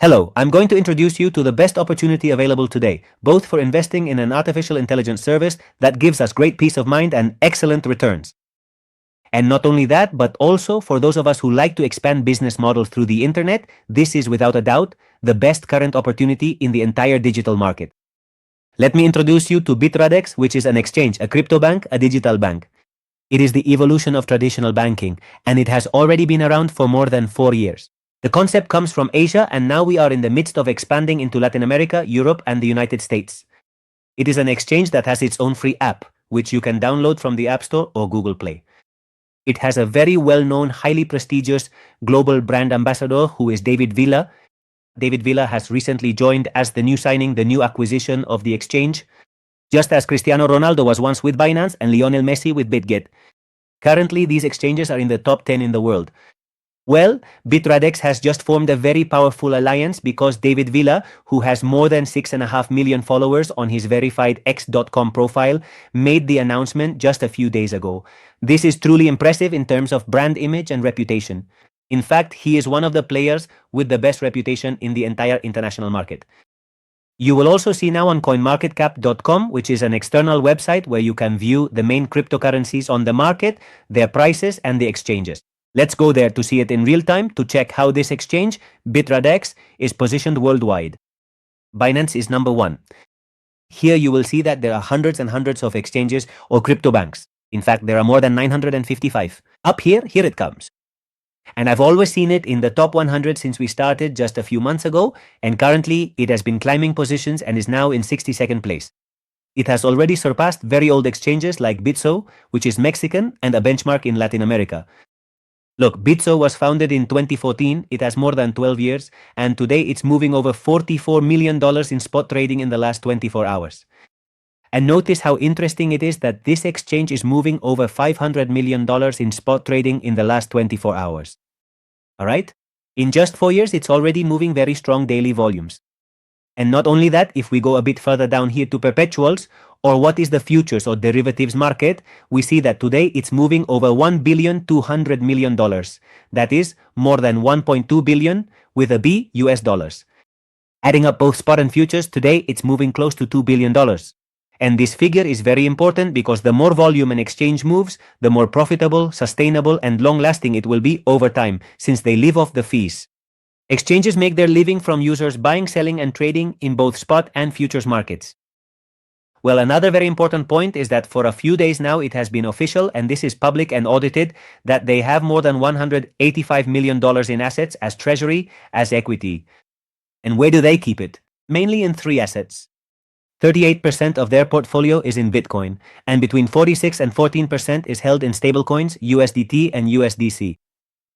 Hello, I'm going to introduce you to the best opportunity available today, both for investing in an artificial intelligence service that gives us great peace of mind and excellent returns. And not only that, but also for those of us who like to expand business models through the internet, this is without a doubt the best current opportunity in the entire digital market. Let me introduce you to Bitradex, which is an exchange, a crypto bank, a digital bank. It is the evolution of traditional banking, and it has already been around for more than 4 years. The concept comes from Asia, and now we are in the midst of expanding into Latin America, Europe, and the United States. It is an exchange that has its own free app, which you can download from the App Store or Google Play. It has a very well-known, highly prestigious global brand ambassador who is David Villa. David Villa has recently joined as the new signing, the new acquisition of the exchange, just as Cristiano Ronaldo was once with Binance and Lionel Messi with Bitget. Currently, these exchanges are in the top 10 in the world. Well, Bitradex has just formed a very powerful alliance because David Villa, who has more than 6.5 million followers on his verified X.com profile, made the announcement just a few days ago. This is truly impressive in terms of brand image and reputation. In fact, he is one of the players with the best reputation in the entire international market. You will also see now on coinmarketcap.com, which is an external website where you can view the main cryptocurrencies on the market, their prices, and the exchanges. Let's go there to see it in real time to check how this exchange, Bitradex, is positioned worldwide. Binance is number 1. Here you will see that there are hundreds and hundreds of exchanges or crypto banks. In fact, there are more than 955. Up here it comes. And I've always seen it in the top 100 since we started just a few months ago, and currently it has been climbing positions and is now in 62nd place. It has already surpassed very old exchanges like Bitso, which is Mexican and a benchmark in Latin America. Look, Bitso was founded in 2014, it has more than 12 years, and today it's moving over $44 million in spot trading in the last 24 hours. And notice how interesting it is that this exchange is moving over $500 million in spot trading in the last 24 hours. Alright? In just 4 years, it's already moving very strong daily volumes. And not only that, if we go a bit further down here to perpetuals, or what is the futures or derivatives market, we see that today it's moving over $1.2 billion. That is more than 1.2 billion with a B US dollars. Adding up both spot and futures, today it's moving close to $2 billion. And this figure is very important because the more volume an exchange moves, the more profitable, sustainable, and long-lasting it will be over time, since they live off the fees. Exchanges make their living from users buying, selling, and trading in both spot and futures markets. Well, another very important point is that for a few days now it has been official, and this is public and audited, that they have more than $185 million in assets as treasury, as equity. And where do they keep it? Mainly in 3 assets. 38% of their portfolio is in Bitcoin, and between 46 and 14% is held in stablecoins, USDT and USDC.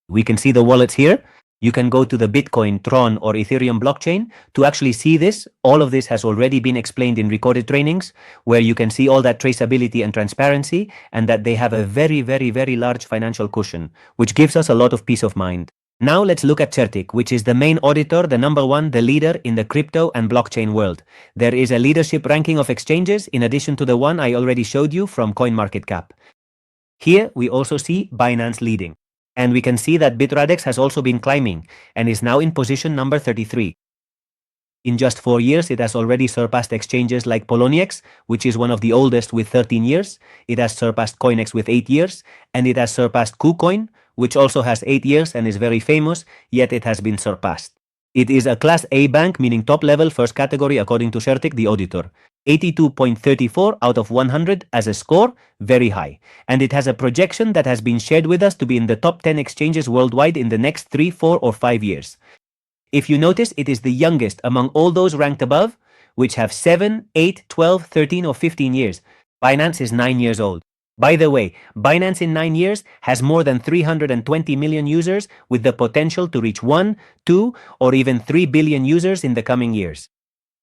We can see the wallets here. You can go to the Bitcoin, Tron, or Ethereum blockchain to actually see this. All of this has already been explained in recorded trainings, where you can see all that traceability and transparency, and that they have a very, very, very large financial cushion, which gives us a lot of peace of mind. Now let's look at Certic, which is the main auditor, the number 1, the leader in the crypto and blockchain world. There is a leadership ranking of exchanges in addition to the one I already showed you from CoinMarketCap. Here we also see Binance leading. And we can see that Bitradex has also been climbing and is now in position number 33. In just 4 years, it has already surpassed exchanges like Poloniex, which is one of the oldest with 13 years. It has surpassed Coinex with 8 years, and it has surpassed KuCoin, which also has 8 years and is very famous, yet it has been surpassed. It is a Class A bank, meaning top level, first category according to Certic, the auditor. 82.34 out of 100 as a score, very high. And it has a projection that has been shared with us to be in the top 10 exchanges worldwide in the next 3, 4, or 5 years. If you notice, it is the youngest among all those ranked above, which have 7, 8, 12, 13, or 15 years. Binance is 9 years old. By the way, Binance in 9 years has more than 320 million users with the potential to reach 1, 2, or even 3 billion users in the coming years.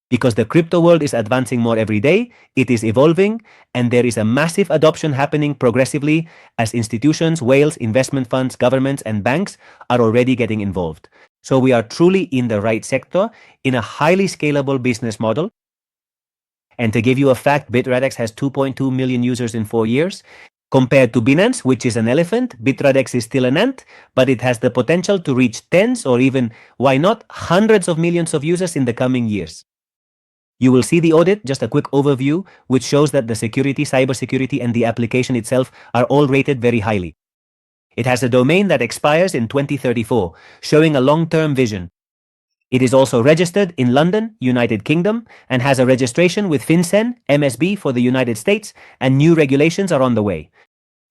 Because the crypto world is advancing more every day, it is evolving, and there is a massive adoption happening progressively as institutions, whales, investment funds, governments, and banks are already getting involved. So we are truly in the right sector, in a highly scalable business model. And to give you a fact, Bitradex has 2.2 million users in 4 years. Compared to Binance, which is an elephant, Bitradex is still an ant, but it has the potential to reach tens or even, why not, hundreds of millions of users in the coming years. You will see the audit, just a quick overview, which shows that the security, cybersecurity, and the application itself are all rated very highly. It has a domain that expires in 2034, showing a long-term vision. It is also registered in London, United Kingdom, and has a registration with FinCEN, MSB for the United States, and new regulations are on the way.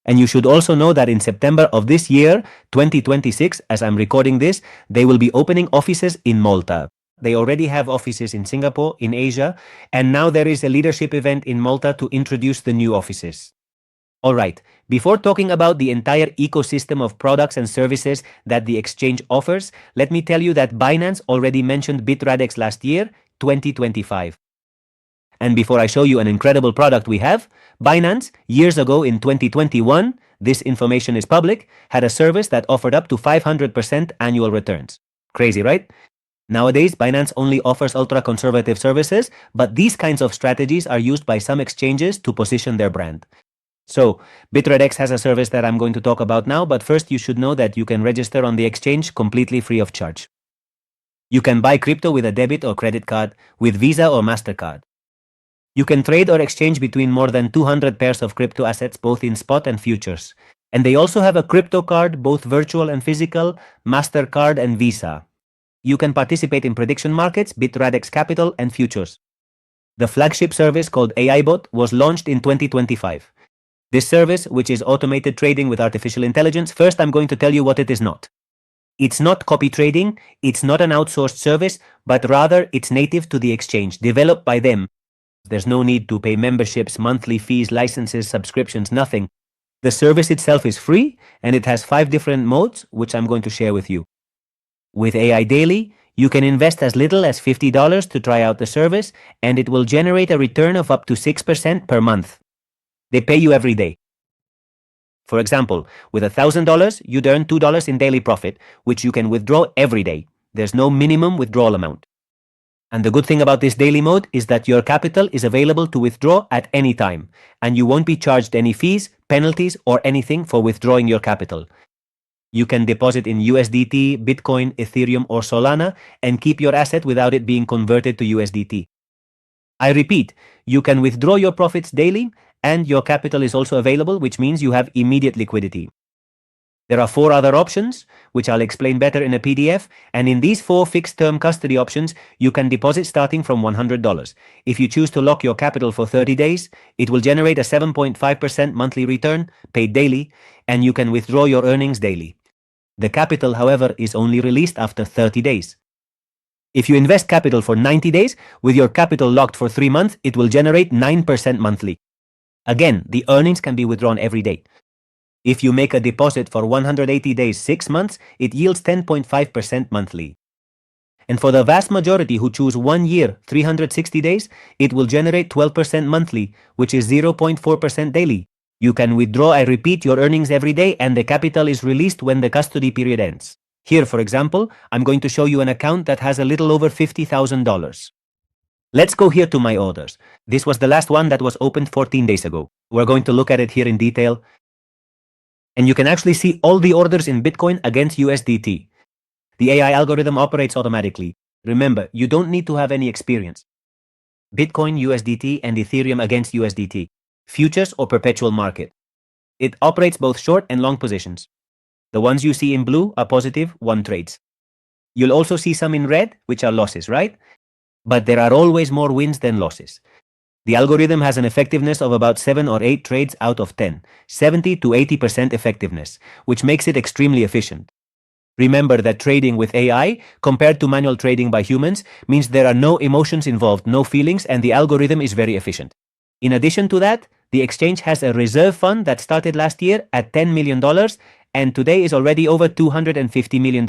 And you should also know that in September of this year, 2026, as I'm recording this, they will be opening offices in Malta. They already have offices in Singapore, in Asia, and now there is a leadership event in Malta to introduce the new offices. Alright, before talking about the entire ecosystem of products and services that the exchange offers, let me tell you that Binance already mentioned Bitradex last year, 2025. And before I show you an incredible product we have, Binance, years ago in 2021, this information is public, had a service that offered up to 500% annual returns. Crazy, right? Nowadays, Binance only offers ultra-conservative services, but these kinds of strategies are used by some exchanges to position their brand. So, Bitradex has a service that I'm going to talk about now, but first you should know that you can register on the exchange completely free of charge. You can buy crypto with a debit or credit card, with Visa or MasterCard. You can trade or exchange between more than 200 pairs of crypto assets both in spot and futures. And they also have a crypto card, both virtual and physical, MasterCard and Visa. You can participate in prediction markets, Bitradex Capital, and futures. The flagship service called AIBot was launched in 2025. This service, which is automated trading with artificial intelligence, first I'm going to tell you what it is not. It's not copy trading, it's not an outsourced service, but rather it's native to the exchange, developed by them. There's no need to pay memberships, monthly fees, licenses, subscriptions, nothing. The service itself is free, and it has 5 different modes, which I'm going to share with you. With AI Daily, you can invest as little as $50 to try out the service, and it will generate a return of up to 6% per month. They pay you every day. For example, with $1,000, you'd earn $2 in daily profit, which you can withdraw every day. There's no minimum withdrawal amount. And the good thing about this daily mode is that your capital is available to withdraw at any time, and you won't be charged any fees, penalties, or anything for withdrawing your capital. You can deposit in USDT, Bitcoin, Ethereum, or Solana and keep your asset without it being converted to USDT. I repeat, you can withdraw your profits daily, and your capital is also available, which means you have immediate liquidity. There are 4 other options, which I'll explain better in a PDF, and in these 4 fixed-term custody options, you can deposit starting from $100. If you choose to lock your capital for 30 days, it will generate a 7.5% monthly return, paid daily, and you can withdraw your earnings daily. The capital, however, is only released after 30 days. If you invest capital for 90 days, with your capital locked for 3 months, it will generate 9% monthly. Again, the earnings can be withdrawn every day. If you make a deposit for 180 days, 6 months, it yields 10.5% monthly. And for the vast majority who choose 1 year, 360 days, it will generate 12% monthly, which is 0.4% daily. You can withdraw, I repeat, your earnings every day, and the capital is released when the custody period ends. Here, for example, I'm going to show you an account that has a little over $50,000. Let's go here to my orders. This was the last one that was opened 14 days ago. We're going to look at it here in detail. And you can actually see all the orders in Bitcoin against USDT. The AI algorithm operates automatically. Remember, you don't need to have any experience. Bitcoin, USDT, and Ethereum against USDT. Futures or perpetual market. It operates both short and long positions. The ones you see in blue are positive, 1 trades. You'll also see some in red, which are losses, right? But there are always more wins than losses. The algorithm has an effectiveness of about 7 or 8 trades out of 10, 70 to 80% effectiveness, which makes it extremely efficient. Remember that trading with AI, compared to manual trading by humans, means there are no emotions involved, no feelings, and the algorithm is very efficient. In addition to that, the exchange has a reserve fund that started last year at $10 million and today is already over $250 million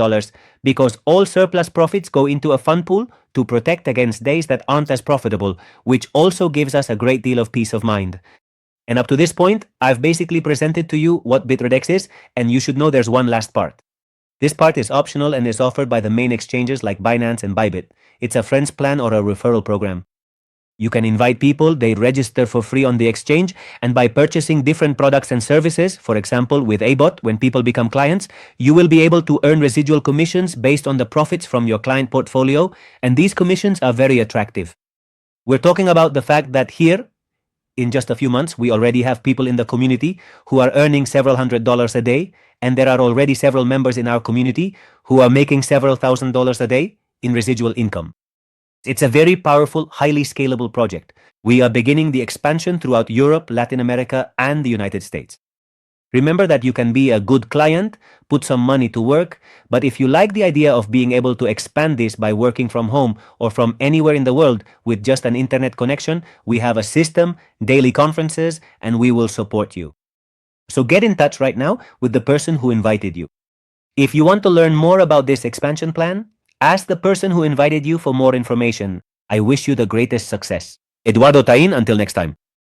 because all surplus profits go into a fund pool to protect against days that aren't as profitable, which also gives us a great deal of peace of mind. And up to this point, I've basically presented to you what Bitradex is, and you should know there's one last part. This part is optional and is offered by the main exchanges like Binance and Bybit. It's a friends plan or a referral program. You can invite people, they register for free on the exchange, and by purchasing different products and services, for example, with ABOT, when people become clients, you will be able to earn residual commissions based on the profits from your client portfolio, and these commissions are very attractive. We're talking about the fact that here, in just a few months, we already have people in the community who are earning several $100s a day, and there are already several members in our community who are making several $1,000s a day in residual income. It's a very powerful, highly scalable project. We are beginning the expansion throughout Europe, Latin America, and the United States. Remember that you can be a good client, put some money to work, but if you like the idea of being able to expand this by working from home or from anywhere in the world with just an internet connection, we have a system, daily conferences, and we will support you. So get in touch right now with the person who invited you. If you want to learn more about this expansion plan, ask the person who invited you for more information. I wish you the greatest success. Eduardo Tain, until next time.